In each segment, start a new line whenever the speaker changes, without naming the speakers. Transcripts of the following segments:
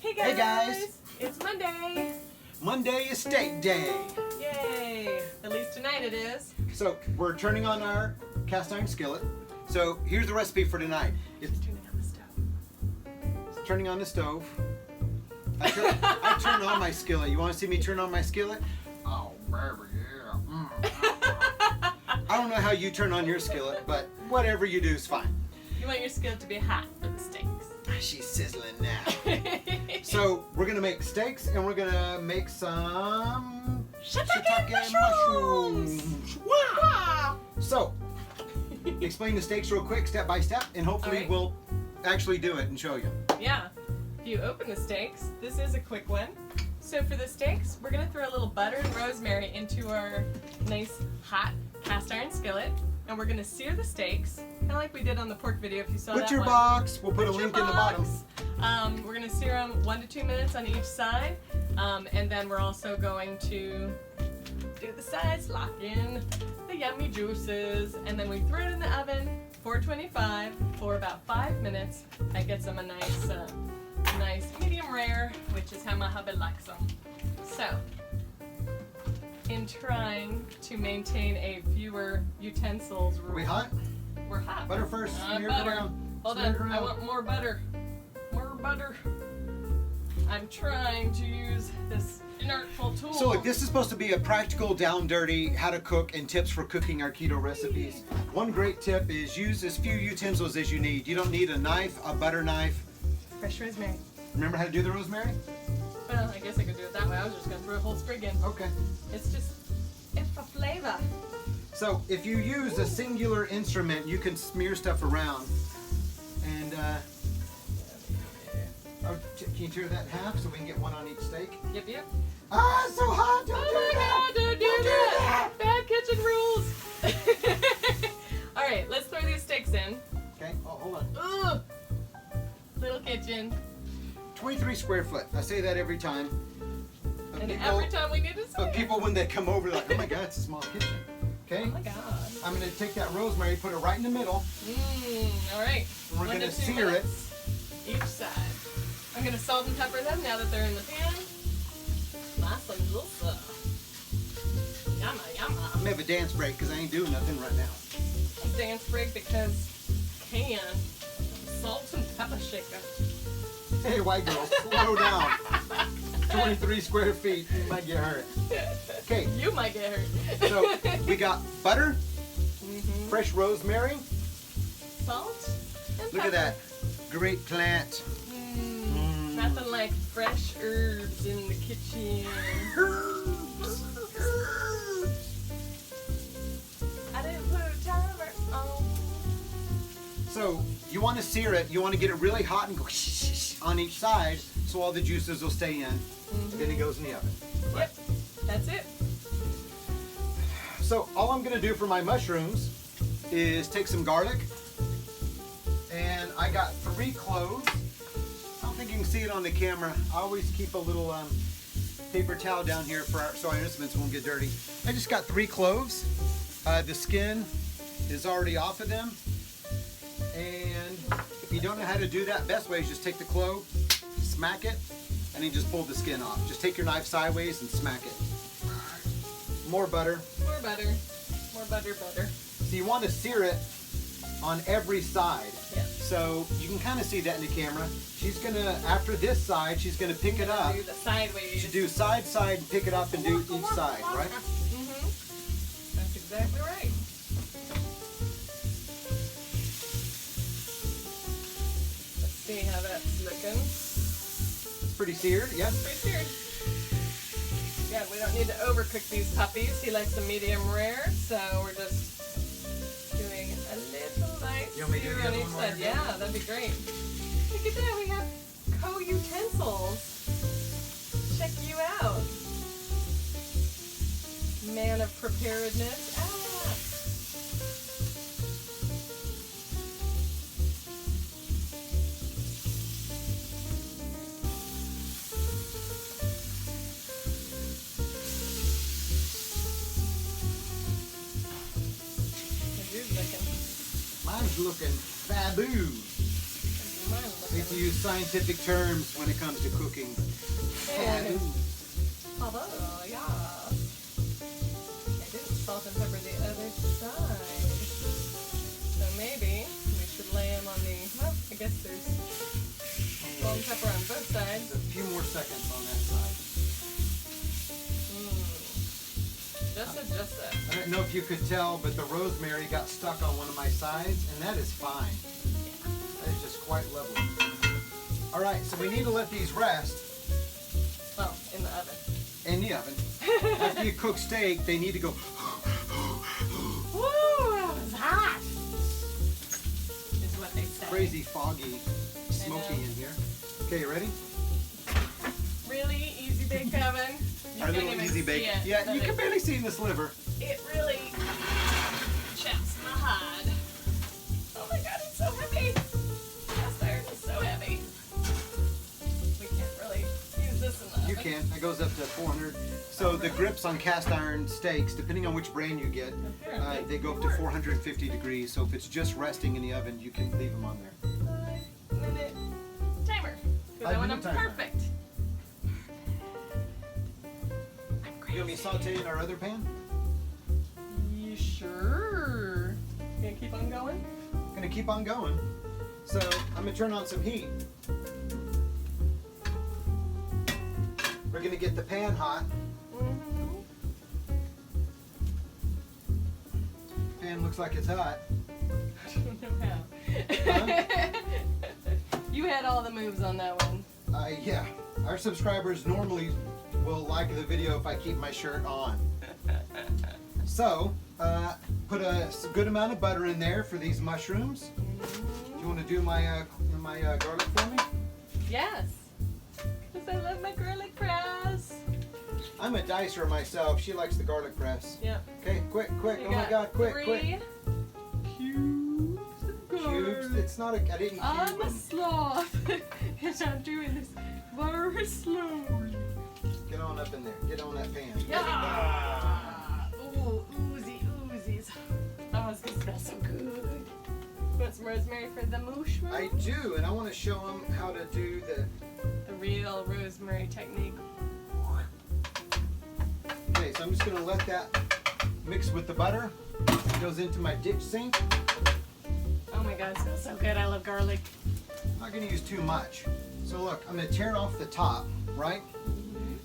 Hey guys!
It's Monday!
Monday is steak day!
Yay! At least tonight it is.
So we're turning on our cast iron skillet. So here's the recipe for tonight.
It's turning on the stove.
It's turning on the stove. I turn on my skillet. You want to see me turn on my skillet? Oh, baby, yeah. I don't know how you turn on your skillet, but whatever you do is fine.
You want your skillet to be hot for the steaks.
She's sizzling now. So we're gonna make steaks and we're gonna make some
shiitake mushrooms.
Wow! So explain the steaks real quick, step by step, and hopefully we'll actually do it and show you.
Yeah. If you open the steaks, this is a quick one. So for the steaks, we're gonna throw a little butter and rosemary into our nice hot cast iron skillet, and we're gonna sear the steaks, kind of like we did on the pork video. If you saw that
Butcher
one.
box. We'll put a link in the bottom.
We're gonna sear them 1 to 2 minutes on each side, and then we're also going to do the sides, lock in the yummy juices, and then we throw it in the oven, 425 for about 5 minutes. That gets them a nice medium rare, which is how my hubby likes them. So, in trying to maintain a fewer utensils rule.
Are we hot?
We're hot.
Butter first. Smear it
Butter.
around.
Hold
Smear it
on.
around.
I want more butter. More butter. I'm trying to use this inertful tool.
So look, this is supposed to be a practical, down dirty, how to cook and tips for cooking our keto recipes. One great tip is use as few utensils as you need. You don't need a knife, a butter knife.
Fresh rosemary.
Remember how to do the rosemary?
Well, I guess I could do it that way. I was just going to throw a whole sprig in.
Okay.
It's for flavor.
So if you use a singular instrument, you can smear stuff around. And can you tear that in half so we can get one on each steak?
Yep.
Ah, it's so hot! Don't do that!
Oh my God! Don't do that! Bad kitchen rules. All right, let's throw these steaks in.
Okay. Oh, hold on.
Ugh. Little kitchen.
23 square foot. I say that every time.
And every time we need to say
But
it.
people, when they come over, they're like, oh my God, it's a small kitchen. Okay?
Oh my God.
I'm going to take that rosemary, put it right in the middle.
All right.
And we're
1
going
to
to
2
sear it.
minutes each side. I'm going to salt and pepper them now that they're in the pan. Nice and salsa. Yumma, yumma.
I'm going to have a dance break because I ain't doing nothing right now.
A dance break because salt and pepper shaker.
Hey, white girl, slow down. 23 square feet, you might get hurt. Okay.
You might get hurt.
So we got butter, fresh rosemary.
Salt and
Look
pepper.
at that. Great plant.
Nothing like fresh herbs in the kitchen.
Herbs.
I didn't put a timer on.
So you want to sear it. You want to get it really hot and go on each side so all the juices will stay in. Then it goes in the oven. Right.
Yep, that's it.
So all I'm going to do for my mushrooms is take some garlic, and I got 3 cloves. I don't think you can see it on the camera. I always keep a little paper towel down here so our instruments won't get dirty. I just got 3 cloves. The skin is already off of them, and if you don't know how to do that, best way is just take the clove, smack it, and then just pull the skin off. Just take your knife sideways and smack it. More butter.
More butter. More butter.
So you want to sear it on every side.
Yeah.
So you can kind of see that in the camera. She's going to, after this side, she's going to pick it up.
Do the sideways.
You should do side, and pick it up and do each side, right?
That's exactly right. Let's see how that's looking.
It's pretty seared, yeah?
Pretty seared. Yeah, we don't need to overcook these puppies. He likes them medium rare, so we're just doing a little light
You want me to do
sear
the
on
other
each
one while
side.
you're doing
Yeah, that'd be great. Look at that, we have co-utensils. Check you out. Man of preparedness. Ah.
Mine's looking faboo.
Mine looks
We have to use scientific terms when it comes to cooking.
And although, yeah, I did salt and pepper the other side. So maybe we should lay them on the, well, I guess there's salt and pepper on both sides.
A few more seconds on that side.
Just a.
I don't know if you could tell, but the rosemary got stuck on one of my sides, and that is fine.
Yeah.
That is just quite lovely. All right, so we need to let these rest.
Well, in the oven.
In the oven. After you cook steak, they need to go.
Woo, that was hot. Is what they say.
Crazy foggy, smoky in here. Okay, you ready?
Really easy bake oven. You
Our
can't
little
even
easy bake.
see it,
Yeah,
but
you can barely see the sliver.
It really chaps my hide. Oh my god, it's so heavy. Cast iron is so heavy. We can't really use this in the oven.
You can. It goes up to 400. So the grips on cast iron steaks, depending on which brand you get, they go up to 450 degrees. So if it's just resting in the oven, you can leave them on there.
5-minute timer. Because I want them
5-minute timer.
perfect.
You want me to saute in our other pan?
You sure? Gonna keep on going?
Gonna keep on going. So I'm gonna turn on some heat. We're gonna get the pan hot.
Mm-hmm.
Pan looks like it's hot.
I don't know how. You had all the moves on that one.
Yeah. Our subscribers normally will like the video if I keep my shirt on. So, put a good amount of butter in there for these mushrooms. Do you want to do my garlic for me?
Yes. Because I love my garlic press.
I'm a dicer myself. She likes the garlic press.
Yep.
Okay, quick.
You
Oh my God, quick.
3 cubes of garlic.
Cubes. It's not a. I didn't cube
I'm a
them.
sloth. And I'm doing this very slowly.
Get on up in there. Get on that pan.
Yeah. Ooh, oozes. Oh, it's gonna smell so good. Want some rosemary for the mushroom?
I do, and I want to show them how to do the.
The real rosemary technique.
Okay, so I'm just going to let that mix with the butter. It goes into my ditch sink.
Oh my god, it smells so good. I love garlic.
I'm not going to use too much. So look, I'm going to tear off the top, right?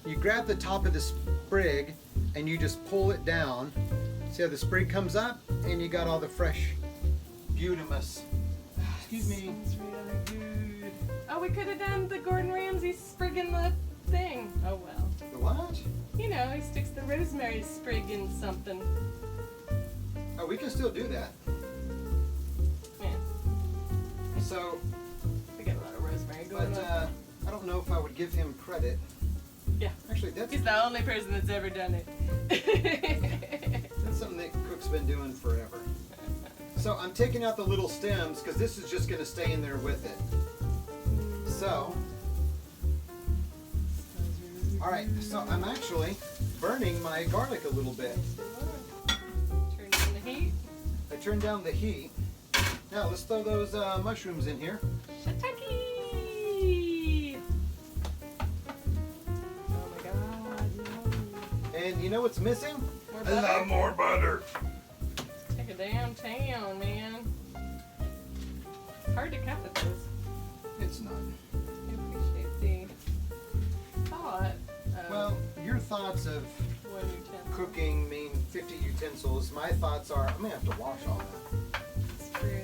You grab the top of the sprig and you just pull it down. See how the sprig comes up and you got all the fresh beautimus. Excuse me.
Smells really good. Oh, we could have done the Gordon Ramsay sprig in the thing. Oh well.
The what?
You know, he sticks the rosemary sprig in something.
Oh, we can still do that.
Yeah,
So,
we got a lot of rosemary going
but
on.
I don't know if I would give him credit.
Yeah.
Actually, that's
He's the only person that's ever done it.
That's something that Cook's been doing forever. So I'm taking out the little stems because this is just going to stay in there with it. So, all right, so I'm actually burning my garlic a little bit.
Turn down the heat.
I turned down the heat. Now let's throw those mushrooms in here.
Shiitake! Oh my god, yummy.
And you know what's missing?
More
A
butter?
lot more butter.
Take it downtown, man. It's hard to cut with those.
It's not.
I appreciate the thought of
Well, your thoughts of
one utensil.
cooking mean 50 utensils. My thoughts are I'm going to have to wash all that.
It's true.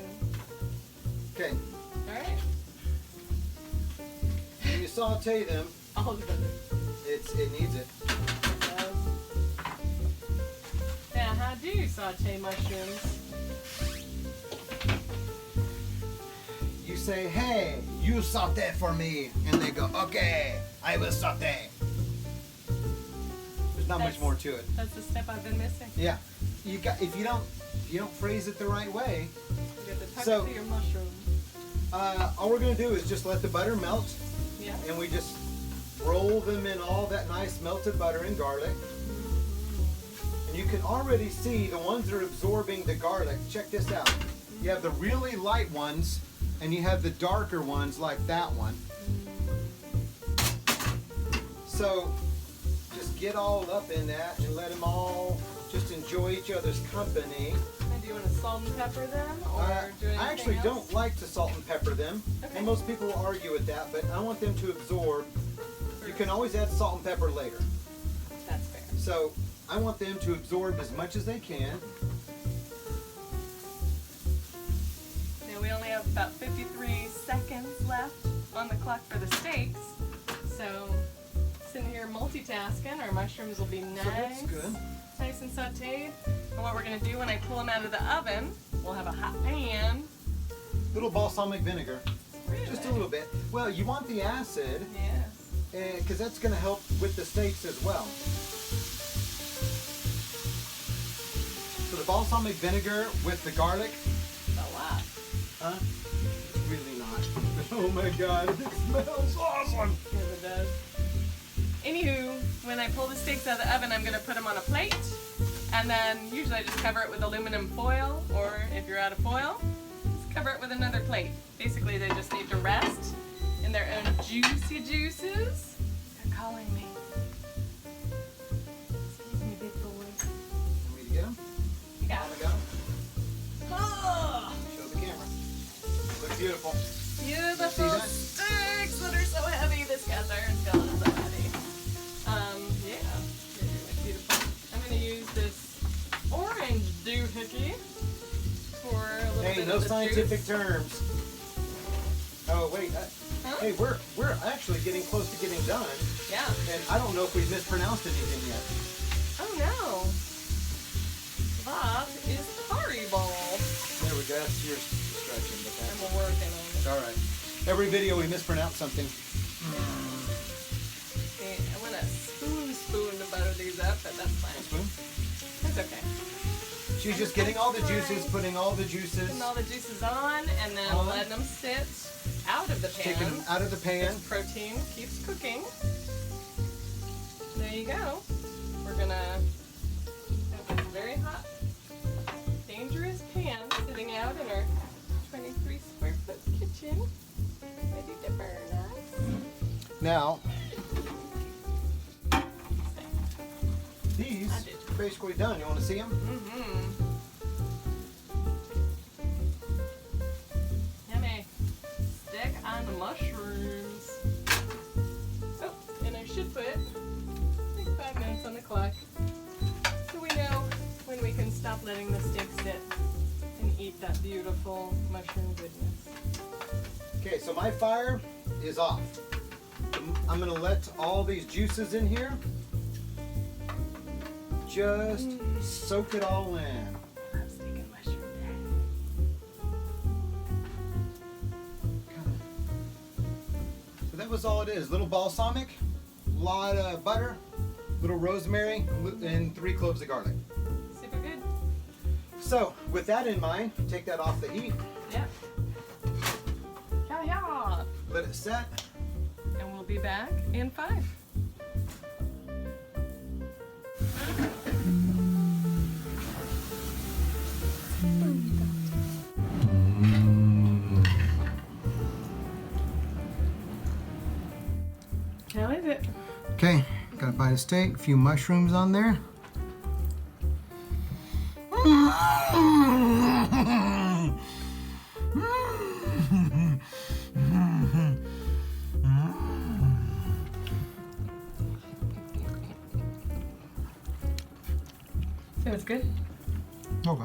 Okay,
Alright.
when you saute them,
All of them.
it needs it.
Now, how do you saute mushrooms?
You say, hey, you saute for me. And they go, okay, I will saute. There's not much
That's-
more to it.
That's the step I've been missing.
Yeah. You got if you don't phrase it the right way,
You have to tuck
So-
it to your mushroom.
all we're gonna do is just let the butter melt,
Yeah.
and we just roll them in all that nice melted butter and garlic. And you can already see the ones that are absorbing the garlic. Check this out. You have the really light ones and you have the darker ones like that one. So just get all up in that and let them all just enjoy each other's company.
And do you want to salt and pepper them, or do anything
I actually
else?
don't like to salt and pepper them,
Okay.
and most people will argue with that, but I want them to absorb. You can always add salt and pepper later.
That's fair.
So I want them to absorb as much as they can.
Now we only have about 53 seconds left on the clock for the steaks. So sitting here multitasking, our mushrooms will be nice.
So that's good.
Nice and sauteed. And what we're going to do when I pull them out of the oven, we'll have a hot pan.
Little balsamic vinegar,
Really?
just a little bit. Well, you want the acid,
Yes.
because that's going to help with the steaks as well. So the balsamic vinegar with the garlic,
A lot.
huh? It's really not. Oh my God, it smells awesome.
Yes, it does. Anywho, when I pull the steaks out of the oven, I'm going to put them on a plate. And then usually I just cover it with aluminum foil, or if you're out of foil, just cover it with another plate. Basically, they just need to rest in their own juicy juices. They're calling me. Excuse me, big boy.
Want me to get them?
You got
I
it.
got them.
Oh,
Show the camera. Look beautiful.
beautiful
See that?
steaks that are so heavy. This cast iron's feeling so heavy. Yeah, they're really beautiful. I'm going to use this orange doohickey for a little
Hey,
bit
no
of the
scientific
juice.
terms. Oh wait,
Huh?
hey, we're actually getting close to getting done,
Yeah.
and I don't know if we've mispronounced anything yet.
Oh no. That is Haribo.
There we go. That's your stretching, but
And
that's
we're working on it.
all right. Every video we mispronounce something.
Okay, I want to spoon to butter these up, but that's fine.
Spoon.
That's okay.
She's just getting all the juices, putting all the juices,
Putting all the juices on, and then
On.
letting them sit out of the pan.
taking them out of the pan.
This protein keeps cooking. There you go. We're gonna have this very hot, dangerous pan sitting out in our 23 square foot kitchen, ready to burn us.
Now, these
I did.
are basically done. You want to see them?
Mm-hmm. Yummy. Stick on the mushrooms. Oh, and I should put like 5 minutes on the clock, so we know when we can stop letting the steak sit and eat that beautiful mushroom goodness.
Okay, so my fire is off. I'm gonna let all these juices in here. Just soak it all in.
I love steak and mushroom.
So that was all it is. Little balsamic, a lot of butter, little rosemary, and 3 cloves of garlic.
Super good.
So with that in mind, take that off the heat,
Yep. Yeah, yeah.
let it set.
And we'll be back in 5. How is it?
Okay, got a bite of steak, a few mushrooms on there.
Feels good?
Okay.